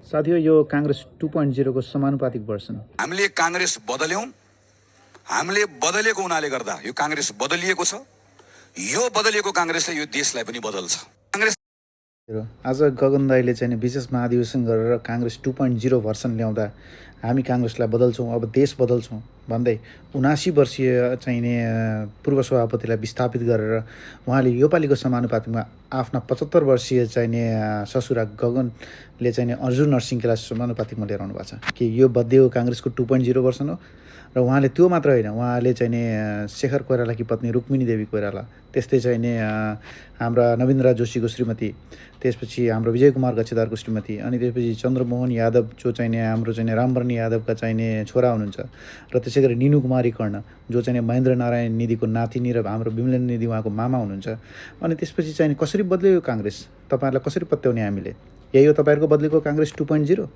साथीहो यो काङ्ग्रेस 2.0 को समानुपातिक वर्षन हामीले काङ्ग्रेस बदल्यौं, हामीले बदलेको हुनाले गर्दा यो काङ्ग्रेस बदलिएको छ। यो बदलिएको काङ्ग्रेसले यो देशलाई पनि बदल्छ। काङ्ग्रेस आज गगन दाईले चाहिँ विशेष महाधिवेशन गरेर काङ्ग्रेस 2.0 भर्सन ल्याउँदा हामी काङ्ग्रेसलाई बदल्छौँ, अब देश बदल्छौँ भन्दै 79 वर्षीय चाहिने पूर्व सभापतिलाई विस्थापित गरेर उहाँले योपालिको समानुपातिकमा आफ्ना 75 वर्षीय चाहिने ससुरा गगनले चाहिँ अर्जुन नरसिंहलाई समानुपातिकमा लिएर आउनु भएको छ कि यो बद्यो काङ्ग्रेसको 2.0 भर्सन हो। र उहाँले त्यो मात्र होइन, उहाँले चाहिने शेखर कोइरालाकी पत्नी रुक्मिणी देवी कोइराला, त्यस्तै चाहिने हाम्रा नवीन्द्र जोशीको श्रीमती, त्यसपछि हाम्रो विजय कुमार गच्छेदारको श्रीमती, अनि त्यसपछि चन्द्रमोहन यादव जो चाहिने हाम्रो चाहिने रामवरण यादवका चाहिने छोरा हुनुहुन्छ, र त्यसै गरी निनु कुमारी कर्ण जो चाहिने महेन्द्र नारायण निधिको नातिनी र हाम्रो विमलेन निधि उहाँको मामा हुनुहुन्छ। अनि त्यसपछि चाहिँ कसरी बद्ल्यो यो काङ्ग्रेस, तपाईँहरूलाई कसरी पत्याउने हामीले? यही हो तपाईँहरूको बदलेको काङ्ग्रेस 2.0।